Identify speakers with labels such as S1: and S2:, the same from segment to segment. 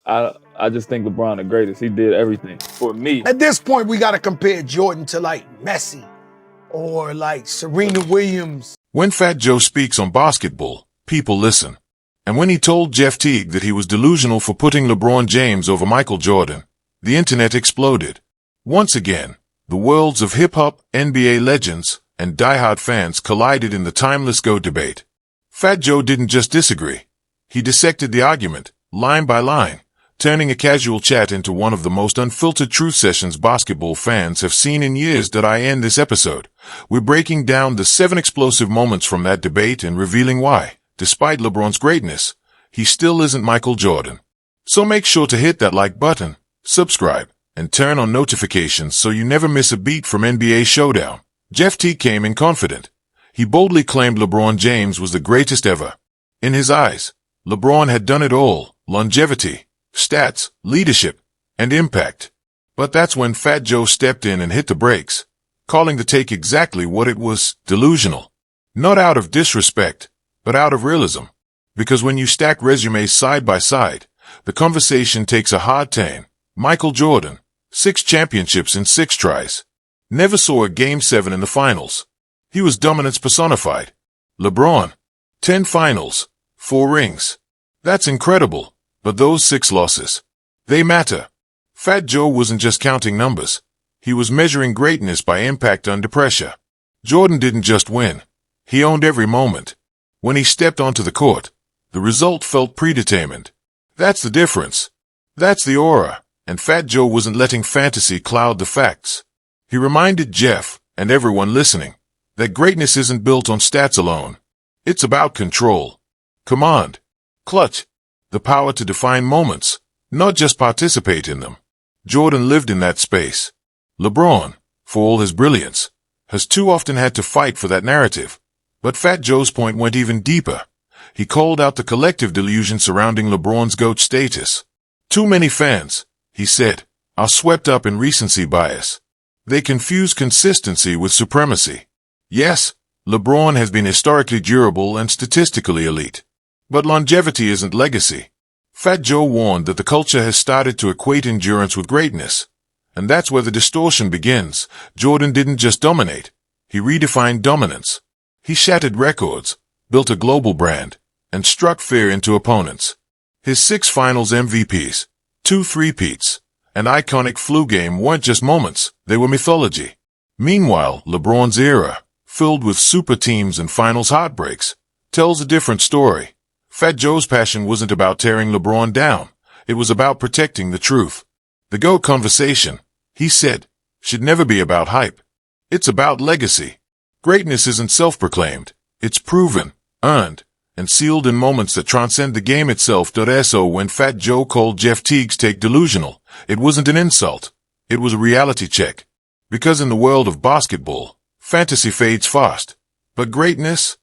S1: I just think LeBron the greatest. He did everything for me.
S2: At this point, we got to compare Jordan to like Messi or like Serena Williams.
S3: When Fat Joe speaks on basketball, people listen. And when he told Jeff Teague that he was delusional for putting LeBron James over Michael Jordan, the internet exploded. Once again, the worlds of hip-hop, NBA legends, and diehard fans collided in the timeless GOAT debate. Fat Joe didn't just disagree. He dissected the argument, line by line, turning a casual chat into one of the most unfiltered truth sessions basketball fans have seen in years. I end this episode. We're breaking down the 7 explosive moments from that debate and revealing why, despite LeBron's greatness, he still isn't Michael Jordan. So make sure to hit that like button, subscribe, and turn on notifications so you never miss a beat from NBA Showdown. Jeff Teague came in confident. He boldly claimed LeBron James was the greatest ever. In his eyes, LeBron had done it all: longevity, stats, leadership, and impact. But that's when Fat Joe stepped in and hit the brakes, calling the take exactly what it was: delusional. Not out of disrespect, but out of realism. Because when you stack resumes side by side, the conversation takes a hard turn. Michael Jordan, 6 championships in 6 tries. Never saw a Game 7 in the finals. He was dominance personified. LeBron, 10 finals, 4 rings. That's incredible, but those 6 losses, they matter. Fat Joe wasn't just counting numbers. He was measuring greatness by impact under pressure. Jordan didn't just win. He owned every moment. When he stepped onto the court, the result felt predetermined. That's the difference. That's the aura. And Fat Joe wasn't letting fantasy cloud the facts. He reminded Jeff, and everyone listening, that greatness isn't built on stats alone. It's about control, command, clutch, the power to define moments, not just participate in them. Jordan lived in that space. LeBron, for all his brilliance, has too often had to fight for that narrative. But Fat Joe's point went even deeper. He called out the collective delusion surrounding LeBron's GOAT status. Too many fans, he said, are swept up in recency bias. They confuse consistency with supremacy. Yes, LeBron has been historically durable and statistically elite. But longevity isn't legacy. Fat Joe warned that the culture has started to equate endurance with greatness. And that's where the distortion begins. Jordan didn't just dominate. He redefined dominance. He shattered records, built a global brand, and struck fear into opponents. His 6 finals MVPs, 2 three-peats, an iconic flu game weren't just moments, they were mythology. Meanwhile, LeBron's era, filled with super teams and finals heartbreaks, tells a different story. Fat Joe's passion wasn't about tearing LeBron down. It was about protecting the truth. The GOAT conversation, he said, should never be about hype. It's about legacy. Greatness isn't self-proclaimed. It's proven, earned, and sealed in moments that transcend the game itself. So when Fat Joe called Jeff Teague's take delusional, it wasn't an insult. It was a reality check. Because in the world of basketball, fantasy fades fast. But greatness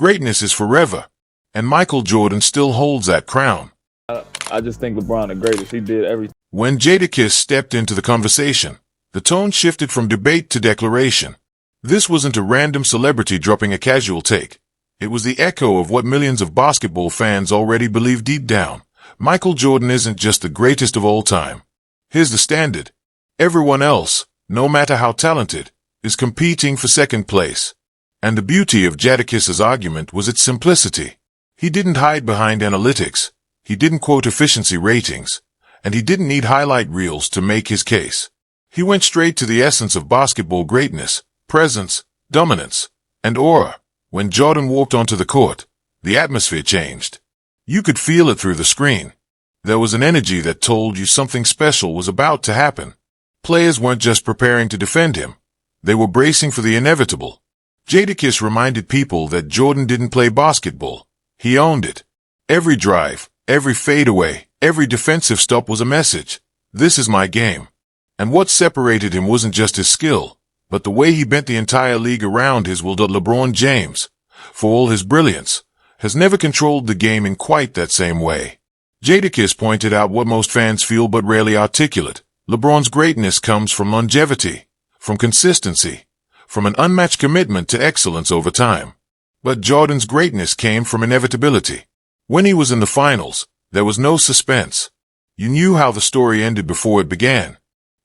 S3: is forever. And Michael Jordan still holds that crown.
S1: I just think LeBron the greatest. He did everything.
S3: When Jadakiss stepped into the conversation, the tone shifted from debate to declaration. This wasn't a random celebrity dropping a casual take. It was the echo of what millions of basketball fans already believe deep down. Michael Jordan isn't just the greatest of all time. Here's the standard. Everyone else, no matter how talented, is competing for second place. And the beauty of Jadakiss's argument was its simplicity. He didn't hide behind analytics. He didn't quote efficiency ratings. And he didn't need highlight reels to make his case. He went straight to the essence of basketball greatness: presence, dominance, and aura. When Jordan walked onto the court, the atmosphere changed. You could feel it through the screen. There was an energy that told you something special was about to happen. Players weren't just preparing to defend him. They were bracing for the inevitable. Jadakiss reminded people that Jordan didn't play basketball. He owned it. Every drive, every fadeaway, every defensive stop was a message. This is my game. And what separated him wasn't just his skill, but the way he bent the entire league around his will. LeBron James, for all his brilliance, has never controlled the game in quite that same way. Jadakiss pointed out what most fans feel but rarely articulate. LeBron's greatness comes from longevity, from consistency, from an unmatched commitment to excellence over time. But Jordan's greatness came from inevitability. When he was in the finals, there was no suspense. You knew how the story ended before it began.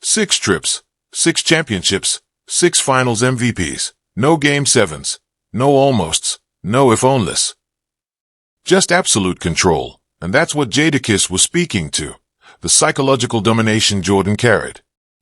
S3: 6 trips, 6 championships, 6 finals MVPs, no Game 7s, no almosts, no if-onlys. Just absolute control, and that's what Jadakiss was speaking to, the psychological domination Jordan carried.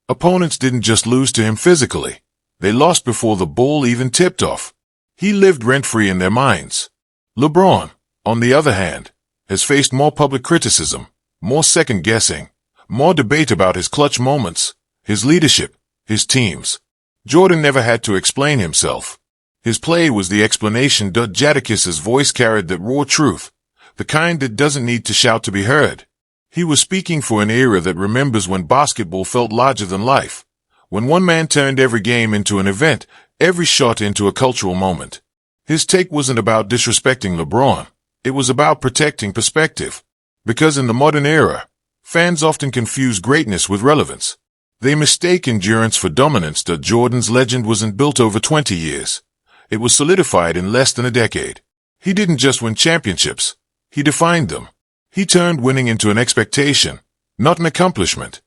S3: Opponents didn't just lose to him physically. They lost before the ball even tipped off. He lived rent-free in their minds. LeBron, on the other hand, has faced more public criticism, more second-guessing, more debate about his clutch moments, his leadership, his teams. Jordan never had to explain himself. His play was the explanation. Jadakiss's voice carried that raw truth, the kind that doesn't need to shout to be heard. He was speaking for an era that remembers when basketball felt larger than life, when one man turned every game into an event, every shot into a cultural moment. His take wasn't about disrespecting LeBron. It was about protecting perspective. Because in the modern era, fans often confuse greatness with relevance. They mistake endurance for dominance. Jordan's legend wasn't built over 20 years. It was solidified in less than a decade. He didn't just win championships. He defined them. He turned winning into an expectation, not an accomplishment.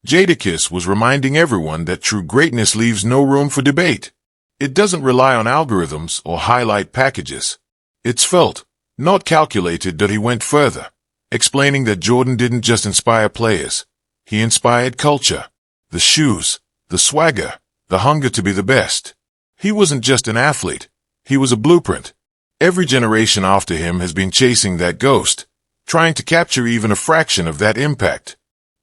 S3: Jadakiss was reminding everyone that true greatness leaves no room for debate. It doesn't rely on algorithms or highlight packages. It's felt, not calculated. He went further, explaining that Jordan didn't just inspire players. He inspired culture. The shoes, the swagger, the hunger to be the best. He wasn't just an athlete. He was a blueprint. Every generation after him has been chasing that ghost, trying to capture even a fraction of that impact.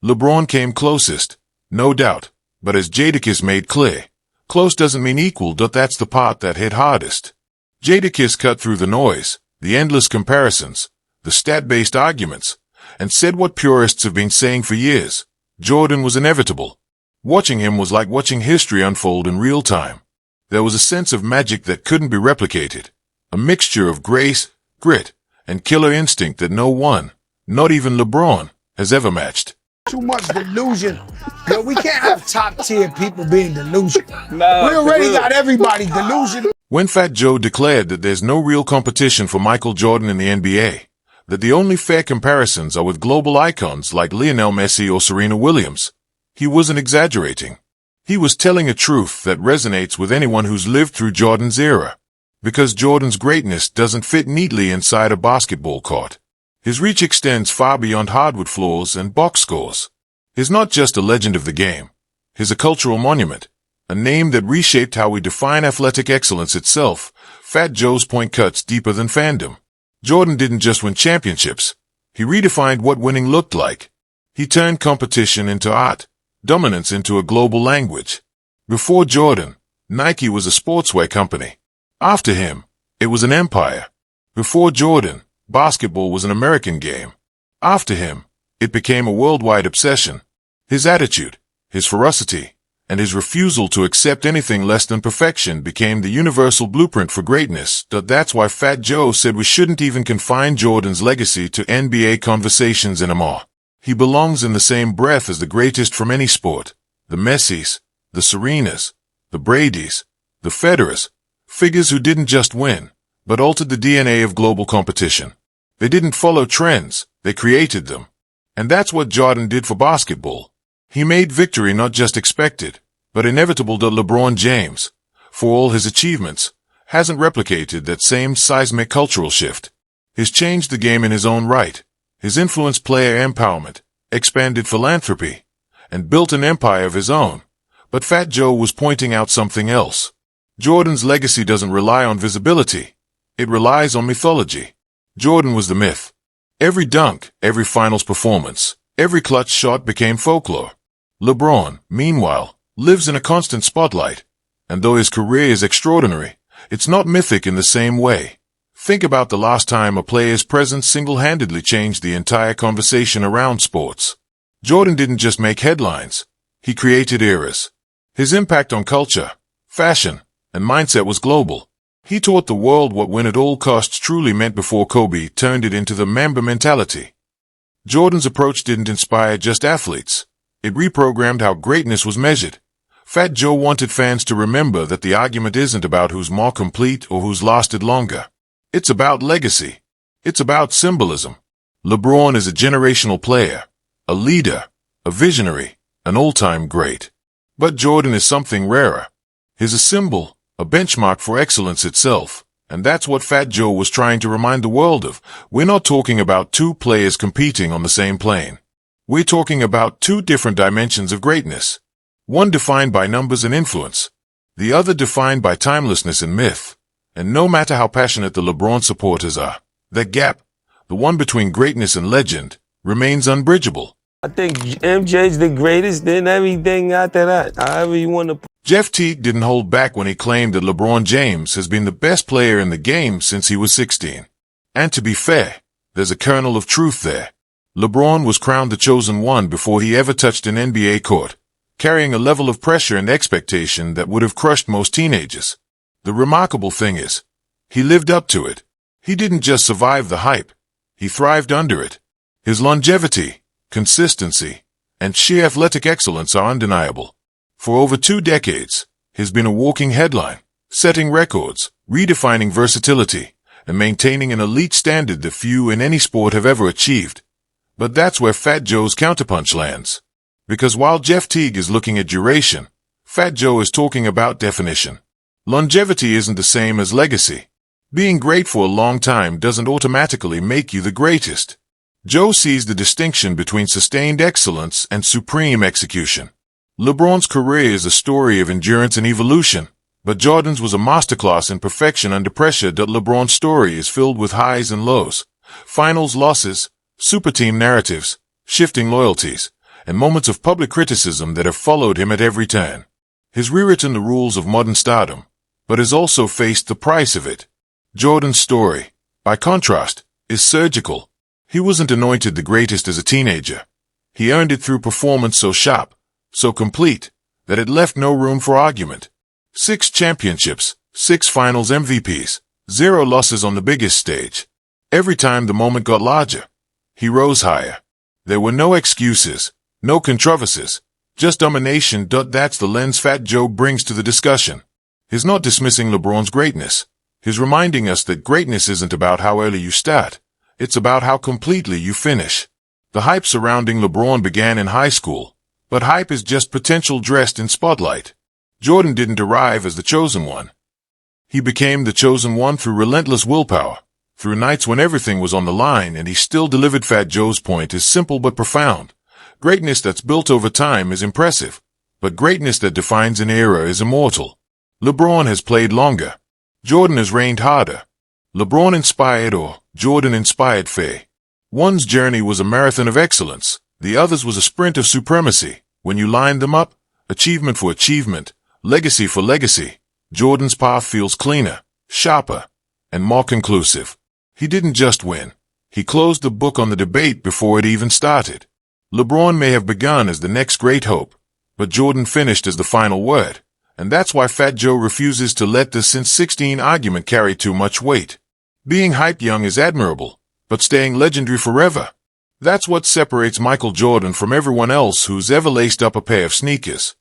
S3: LeBron came closest, no doubt, but as Jadakiss made clear, close doesn't mean equal. That's the part that hit hardest. Jadakiss cut through the noise, the endless comparisons, the stat-based arguments, and said what purists have been saying for years. Jordan was inevitable. Watching him was like watching history unfold in real time. There was a sense of magic that couldn't be replicated, a mixture of grace, grit, and killer instinct that no one, not even LeBron, has ever matched.
S2: Too much delusion. Yo, we can't have top-tier people being delusional.
S1: Nah,
S2: We already got everybody delusional.
S3: When Fat Joe declared that there's no real competition for Michael Jordan in the NBA, that the only fair comparisons are with global icons like Lionel Messi or Serena Williams, he wasn't exaggerating. He was telling a truth that resonates with anyone who's lived through Jordan's era. Because Jordan's greatness doesn't fit neatly inside a basketball court. His reach extends far beyond hardwood floors and box scores. He's not just a legend of the game. He's a cultural monument, a name that reshaped how we define athletic excellence itself. Fat Joe's point cuts deeper than fandom. Jordan didn't just win championships. He redefined what winning looked like. He turned competition into art, dominance into a global language. Before Jordan, Nike was a sportswear company. After him, it was an empire. Before Jordan, basketball was an American game. After him, it became a worldwide obsession. His attitude, his ferocity, and his refusal to accept anything less than perfection became the universal blueprint for greatness. That's why Fat Joe said we shouldn't even confine Jordan's legacy to NBA conversations anymore. He belongs in the same breath as the greatest from any sport. The Messis, the Serenas, the Bradys, the Federers, figures who didn't just win, but altered the DNA of global competition. They didn't follow trends, they created them. And that's what Jordan did for basketball. He made victory not just expected, but inevitable. LeBron James, for all his achievements, hasn't replicated that same seismic cultural shift. He's changed the game in his own right. He's influenced player empowerment, expanded philanthropy, and built an empire of his own. But Fat Joe was pointing out something else. Jordan's legacy doesn't rely on visibility. It relies on mythology. Jordan was the myth. Every dunk, every finals performance, every clutch shot became folklore. LeBron, meanwhile, lives in a constant spotlight. And though his career is extraordinary, it's not mythic in the same way. Think about the last time a player's presence single-handedly changed the entire conversation around sports. Jordan didn't just make headlines. He created eras. His impact on culture, fashion, and mindset was global. He taught the world what win at all costs truly meant before Kobe turned it into the Mamba mentality. Jordan's approach didn't inspire just athletes. It reprogrammed how greatness was measured. Fat Joe wanted fans to remember that the argument isn't about who's more complete or who's lasted longer. It's about legacy. It's about symbolism. LeBron is a generational player, a leader, a visionary, an all-time great. But Jordan is something rarer. He's a symbol, a benchmark for excellence itself. And that's what Fat Joe was trying to remind the world of. We're not talking about two players competing on the same plane. We're talking about two different dimensions of greatness. One defined by numbers and influence. The other defined by timelessness and myth. And no matter how passionate the LeBron supporters are, that gap, the one between greatness and legend, remains unbridgeable.
S4: I think MJ's the greatest, then everything after that, however you want to.
S3: Jeff Teague didn't hold back when he claimed that LeBron James has been the best player in the game since he was 16. And to be fair, there's a kernel of truth there. LeBron was crowned the chosen one before he ever touched an NBA court, carrying a level of pressure and expectation that would have crushed most teenagers. The remarkable thing is, he lived up to it. He didn't just survive the hype, he thrived under it. His longevity, consistency, and sheer athletic excellence are undeniable. For over 2 decades, he's been a walking headline, setting records, redefining versatility, and maintaining an elite standard that few in any sport have ever achieved. But that's where Fat Joe's counterpunch lands. Because while Jeff Teague is looking at duration, Fat Joe is talking about definition. Longevity isn't the same as legacy. Being great for a long time doesn't automatically make you the greatest. Joe sees the distinction between sustained excellence and supreme execution. LeBron's career is a story of endurance and evolution, but Jordan's was a masterclass in perfection under pressure. LeBron's story is filled with highs and lows, finals losses, super team narratives, shifting loyalties, and moments of public criticism that have followed him at every turn. He's rewritten the rules of modern stardom, but has also faced the price of it. Jordan's story, by contrast, is surgical. He wasn't anointed the greatest as a teenager. He earned it through performance so sharp, so complete, that it left no room for argument. 6 championships, 6 finals MVPs, 0 losses on the biggest stage. Every time the moment got larger, he rose higher. There were no excuses, no controversies, just domination. That's the lens Fat Joe brings to the discussion. He's not dismissing LeBron's greatness. He's reminding us that greatness isn't about how early you start. It's about how completely you finish. The hype surrounding LeBron began in high school. But hype is just potential dressed in spotlight. Jordan didn't arrive as the chosen one. He became the chosen one through relentless willpower, through nights when everything was on the line, and he still delivered. Fat Joe's point is simple but profound. Greatness that's built over time is impressive, but greatness that defines an era is immortal. LeBron has played longer. Jordan has reigned harder. LeBron inspired or Jordan inspired Faye. One's journey was a marathon of excellence. The other's was a sprint of supremacy. When you line them up, achievement for achievement, legacy for legacy, Jordan's path feels cleaner, sharper, and more conclusive. He didn't just win. He closed the book on the debate before it even started. LeBron may have begun as the next great hope, but Jordan finished as the final word. And that's why Fat Joe refuses to let the since 16 argument carry too much weight. Being hype young is admirable, but staying legendary forever, that's what separates Michael Jordan from everyone else who's ever laced up a pair of sneakers.